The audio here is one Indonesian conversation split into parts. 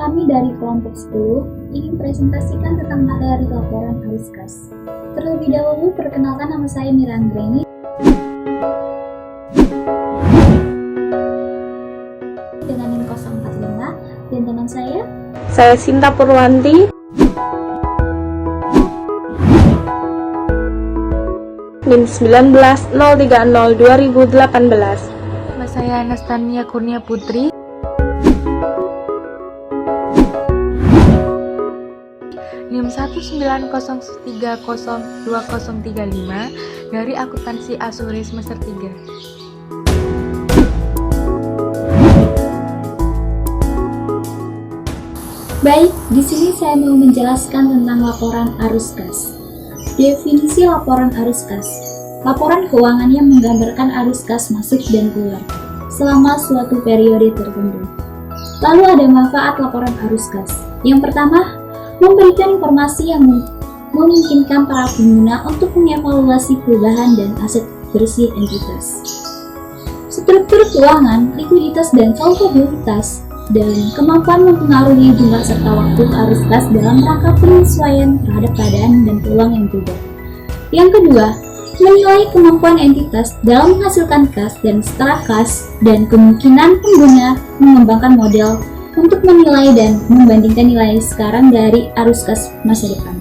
Kami dari kelompok 10 ingin presentasikan tentang materi laporan arus kas. Terlebih dahulu, perkenalkan nama saya Mira Anggreni. Dengan NIM 045 dan teman saya Sinta Purwanti. NIM 19030218. Nama saya Anastania Kurnia Putri. NIM 190302035 dari akuntansi Asuri semester 3. Baik, di sini saya mau menjelaskan tentang laporan arus kas. Definisi laporan arus kas. Laporan keuangan yang menggambarkan arus kas masuk dan keluar selama suatu periode tertentu. Lalu ada manfaat laporan arus kas. Yang pertama, memberikan informasi yang memungkinkan para pengguna untuk mengevaluasi perubahan dan aset bersih entitas. Struktur keuangan, likuiditas dan solvabilitas, dan kemampuan mempengaruhi jumlah serta waktu arus kas dalam rangka penyesuaian terhadap keadaan dan peluang yang berubah. Yang kedua, menilai kemampuan entitas dalam menghasilkan kas dan setelah kas, dan kemungkinan pengguna mengembangkan model untuk menilai dan membandingkan nilai sekarang dari arus kas masa depan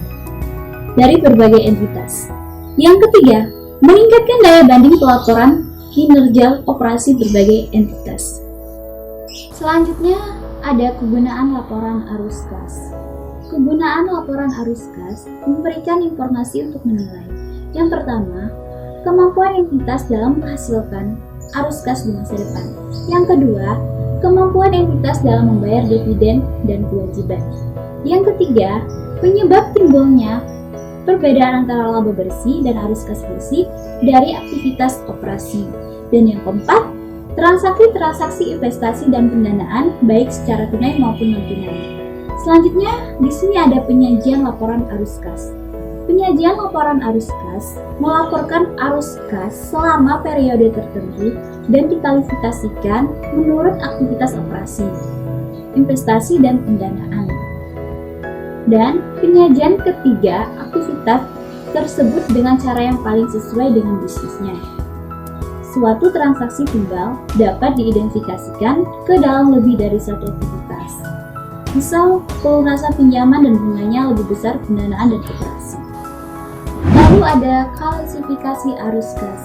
dari berbagai entitas. Yang ketiga, meningkatkan daya banding pelaporan kinerja operasi berbagai entitas. Selanjutnya ada kegunaan laporan arus kas. Kegunaan laporan arus kas memberikan informasi untuk menilai. Yang pertama, kemampuan entitas dalam menghasilkan arus kas di masa depan. Yang kedua, kemampuan entitas dalam membayar dividen dan kewajiban. Yang ketiga, penyebab timbulnya perbedaan antara laba bersih dan arus kas bersih dari aktivitas operasi. Dan yang keempat, transaksi-transaksi investasi dan pendanaan baik secara tunai maupun non-tunai. Selanjutnya, di sini ada penyajian laporan arus kas. Penyajian laporan arus kas melaporkan arus kas selama periode tertentu dan dikualifikasikan menurut aktivitas operasi, investasi, dan pendanaan. Dan penyajian ketiga, aktivitas tersebut dengan cara yang paling sesuai dengan bisnisnya. Suatu transaksi tunggal dapat diidentifikasikan ke dalam lebih dari satu aktivitas. Misal, pelunasan pinjaman dan bunganya lebih besar pendanaan dan koperasi. Lalu ada klasifikasi arus kas.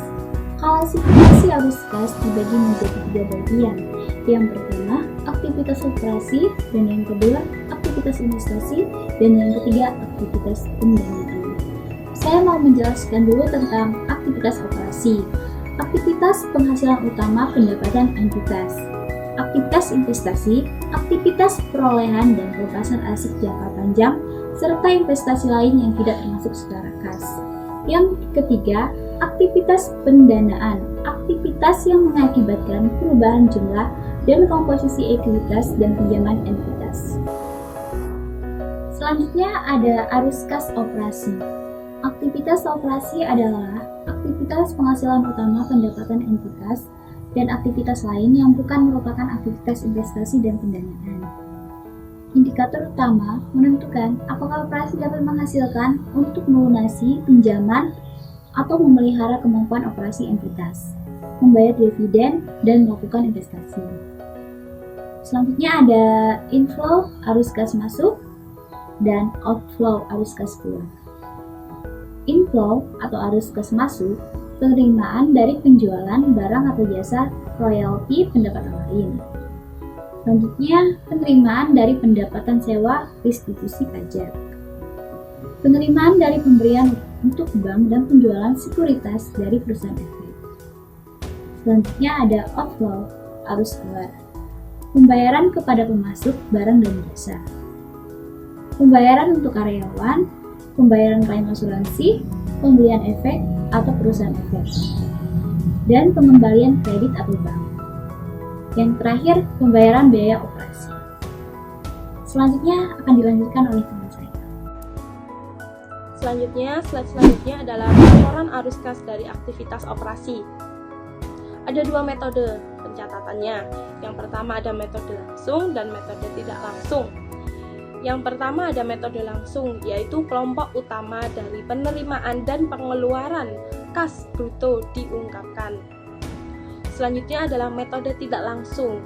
Klasifikasi arus kas dibagi menjadi 3 bagian. Yang pertama, aktivitas operasi, dan yang kedua, aktivitas investasi, dan yang ketiga, aktivitas pendanaan. Saya mau menjelaskan dulu tentang aktivitas operasi. Aktivitas penghasilan utama pendapatan entitas. Aktivitas investasi, aktivitas perolehan dan pelepasan aset jangka panjang, serta investasi lain yang tidak termasuk secara kas. Yang ketiga, aktivitas pendanaan, aktivitas yang mengakibatkan perubahan jumlah dan komposisi ekuitas dan pinjaman entitas. Selanjutnya ada arus kas operasi. Aktivitas operasi adalah aktivitas penghasilan utama pendapatan entitas dan aktivitas lain yang bukan merupakan aktivitas investasi dan pendanaan. Indikator utama menentukan apakah operasi dapat menghasilkan untuk melunasi pinjaman atau memelihara kemampuan operasi entitas, membayar dividen, dan melakukan investasi. Selanjutnya ada inflow arus kas masuk dan outflow arus kas keluar. Inflow atau arus kas masuk, penerimaan dari penjualan barang atau jasa, royalti, pendapatan lain. Selanjutnya, penerimaan dari pendapatan sewa, restitusi pajak. Penerimaan dari pemberian untuk bank dan penjualan sekuritas dari perusahaan efek. Selanjutnya ada outflow, arus keluar. Pembayaran kepada pemasok barang dan jasa. Pembayaran untuk karyawan, pembayaran klaim asuransi, pembelian efek atau perusahaan efek, dan pengembalian kredit atau bank. Yang terakhir, pembayaran biaya operasi. Selanjutnya akan dilanjutkan oleh teman saya. Slide selanjutnya adalah laporan arus kas dari aktivitas operasi. Ada 2 metode pencatatannya. Yang pertama ada metode langsung dan metode tidak langsung. Yang pertama ada metode langsung, yaitu kelompok utama dari penerimaan dan pengeluaran kas bruto diungkapkan. Selanjutnya adalah metode tidak langsung.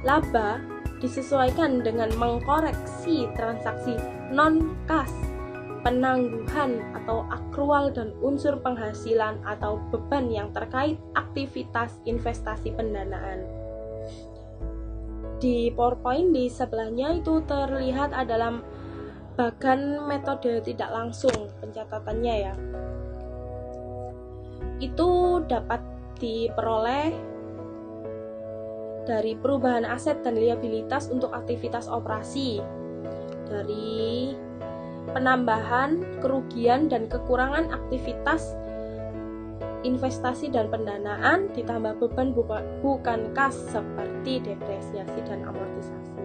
Laba disesuaikan dengan mengkoreksi transaksi non-kas, penangguhan atau akrual dan unsur penghasilan atau beban yang terkait aktivitas investasi pendanaan. Di PowerPoint di sebelahnya itu terlihat adalah bagan metode tidak langsung pencatatannya ya. Itu dapat diperoleh dari perubahan aset dan liabilitas untuk aktivitas operasi, dari penambahan, kerugian, dan kekurangan aktivitas investasi dan pendanaan, ditambah beban bukan kas seperti depresiasi dan amortisasi.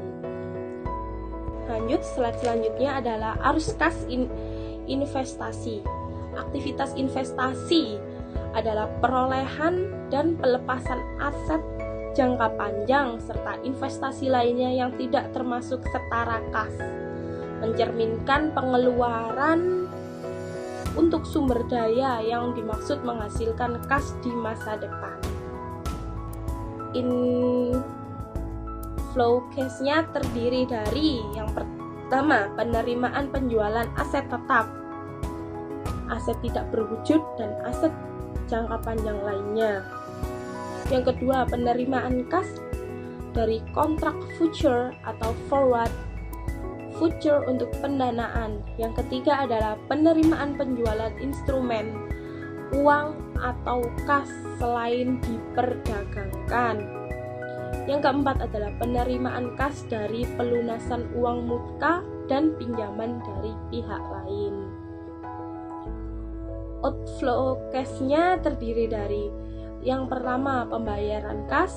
Lanjut, slide selanjutnya adalah arus kas investasi. Aktivitas investasi adalah perolehan dan pelepasan aset jangka panjang serta investasi lainnya yang tidak termasuk setara kas, mencerminkan pengeluaran untuk sumber daya yang dimaksud menghasilkan kas di masa depan. Inflow case-nya terdiri dari yang pertama, penerimaan penjualan aset tetap, aset tidak berwujud, dan aset jangka panjang lainnya. Yang kedua, penerimaan kas dari kontrak future atau forward future untuk pendanaan. Yang ketiga adalah penerimaan penjualan instrumen uang atau kas selain diperdagangkan. Yang keempat adalah penerimaan kas dari pelunasan uang muka dan pinjaman dari pihak lain. Outflow cash-nya terdiri dari yang pertama, pembayaran kas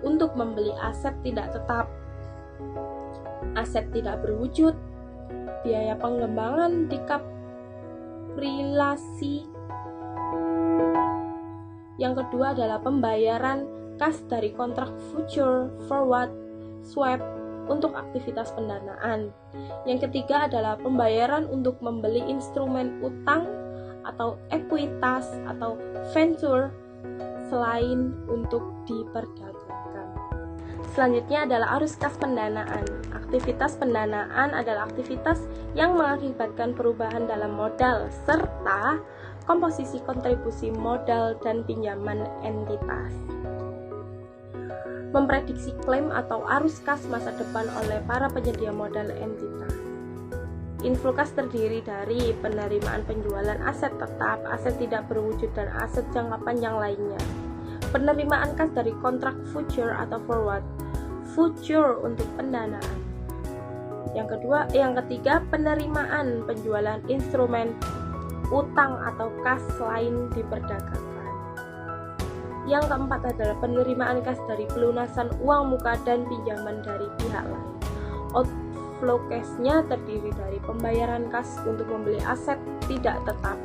untuk membeli aset tidak tetap, aset tidak berwujud, biaya pengembangan dekaprilasi. Yang kedua adalah pembayaran kas dari kontrak future, forward, swap untuk aktivitas pendanaan. Yang ketiga adalah pembayaran untuk membeli instrumen utang atau ekuitas atau venture selain untuk diperdagangkan. Selanjutnya adalah arus kas pendanaan. Aktivitas pendanaan adalah aktivitas yang mengakibatkan perubahan dalam modal serta komposisi kontribusi modal dan pinjaman entitas. Memprediksi klaim atau arus kas masa depan oleh para penyedia modal entitas. Inflow kas terdiri dari penerimaan penjualan aset tetap, aset tidak berwujud, dan aset jangka panjang lainnya. Penerimaan kas dari kontrak future atau forward future untuk pendanaan. Yang ketiga, penerimaan penjualan instrumen utang atau kas selain diperdagangkan. Yang keempat adalah penerimaan kas dari pelunasan uang muka dan pinjaman dari pihak lain. Outflow cash-nya terdiri dari pembayaran kas untuk membeli aset tidak tetap,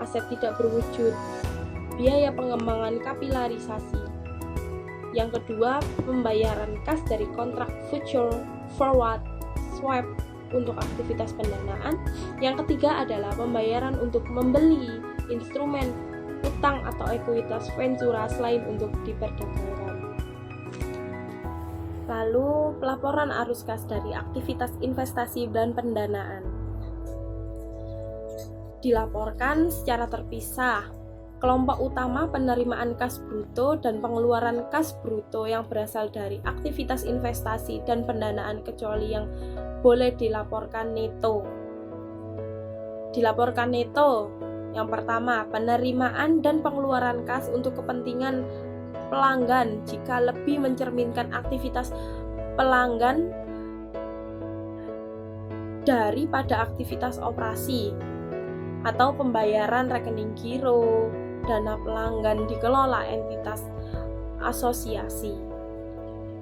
aset tidak berwujud, biaya pengembangan kapilarisasi. Yang kedua, pembayaran kas dari kontrak future, forward, swap untuk aktivitas pendanaan. Yang ketiga adalah pembayaran untuk membeli instrumen utang atau ekuitas ventura selain untuk diperdagangkan. Lalu, pelaporan arus kas dari aktivitas investasi dan pendanaan dilaporkan secara terpisah. Kelompok utama penerimaan kas bruto dan pengeluaran kas bruto yang berasal dari aktivitas investasi dan pendanaan kecuali yang boleh dilaporkan neto. Dilaporkan neto, yang pertama, penerimaan dan pengeluaran kas untuk kepentingan pelanggan jika lebih mencerminkan aktivitas pelanggan daripada aktivitas operasi, atau pembayaran rekening giro, dana pelanggan dikelola entitas asosiasi.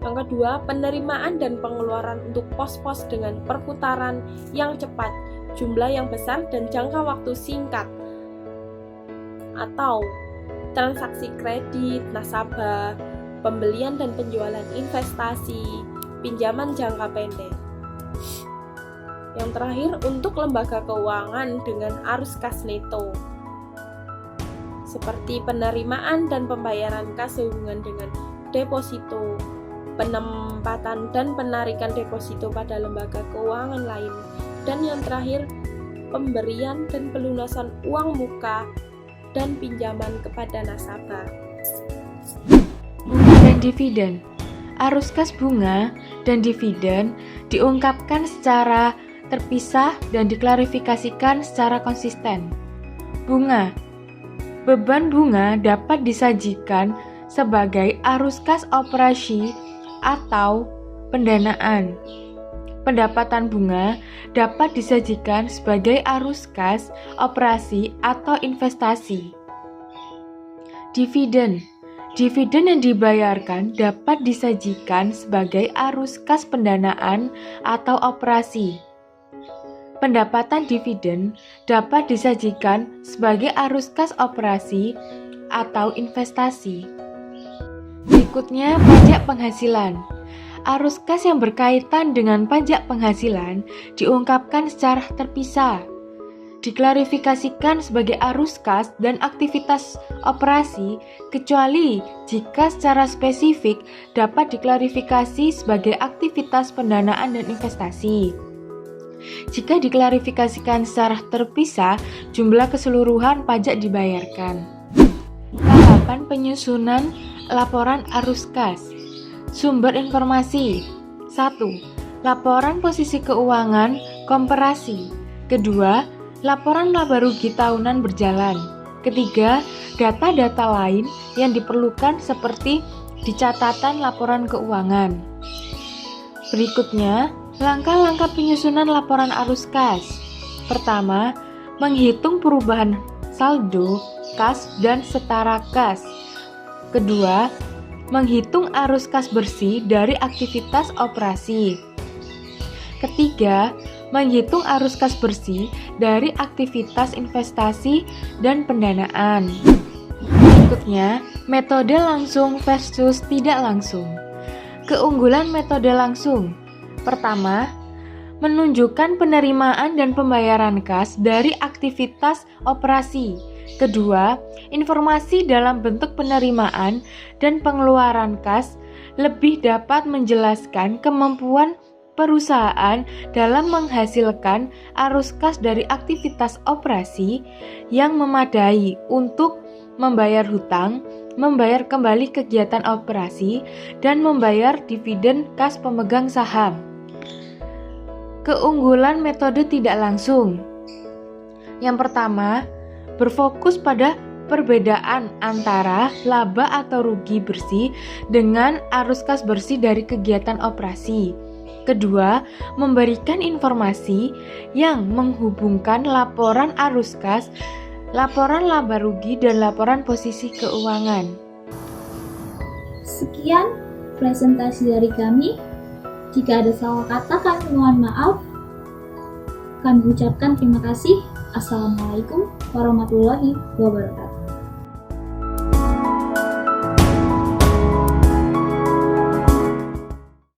Yang kedua, penerimaan dan pengeluaran untuk pos-pos dengan perputaran yang cepat, jumlah yang besar dan jangka waktu singkat, atau transaksi kredit, nasabah, pembelian dan penjualan investasi, pinjaman jangka pendek. Yang terakhir, untuk lembaga keuangan dengan arus kas neto, seperti penerimaan dan pembayaran kas sehubungan dengan deposito, penempatan dan penarikan deposito pada lembaga keuangan lain, dan yang terakhir, pemberian dan pelunasan uang muka dan pinjaman kepada nasabah. Bunga dan dividen. Arus kas bunga dan dividen diungkapkan secara terpisah dan diklarifikasikan secara konsisten. Bunga. Beban bunga dapat disajikan sebagai arus kas operasi atau pendanaan. Pendapatan bunga dapat disajikan sebagai arus kas operasi atau investasi. Dividen. Dividen yang dibayarkan dapat disajikan sebagai arus kas pendanaan atau operasi. Pendapatan dividen dapat disajikan sebagai arus kas operasi atau investasi. Berikutnya, pajak penghasilan. Arus kas yang berkaitan dengan pajak penghasilan diungkapkan secara terpisah. Diklarifikasikan sebagai arus kas dan aktivitas operasi, kecuali jika secara spesifik dapat diklarifikasi sebagai aktivitas pendanaan dan investasi. Jika diklarifikasikan secara terpisah, jumlah keseluruhan pajak dibayarkan. Tahapan penyusunan laporan arus kas. Sumber informasi. 1. Laporan posisi keuangan komparasi. Kedua, laporan laba rugi tahunan berjalan. Ketiga, data-data lain yang diperlukan seperti di catatan laporan keuangan. Berikutnya, langkah-langkah penyusunan laporan arus kas. Pertama, menghitung perubahan saldo kas dan setara kas. Kedua, menghitung arus kas bersih dari aktivitas operasi. Ketiga, menghitung arus kas bersih dari aktivitas investasi dan pendanaan. Berikutnya, metode langsung versus tidak langsung. Keunggulan metode langsung. Pertama, menunjukkan penerimaan dan pembayaran kas dari aktivitas operasi. Kedua, informasi dalam bentuk penerimaan dan pengeluaran kas lebih dapat menjelaskan kemampuan perusahaan dalam menghasilkan arus kas dari aktivitas operasi yang memadai untuk membayar hutang, membayar kembali kegiatan operasi, dan membayar dividen kas pemegang saham. Keunggulan metode tidak langsung. Yang pertama, berfokus pada perbedaan antara laba atau rugi bersih dengan arus kas bersih dari kegiatan operasi. Kedua, memberikan informasi yang menghubungkan laporan arus kas, laporan laba rugi, dan laporan posisi keuangan. Sekian presentasi dari kami. Jika ada salah kata, kami mohon maaf. Kami ucapkan terima kasih. Assalamualaikum warahmatullahi wabarakatuh.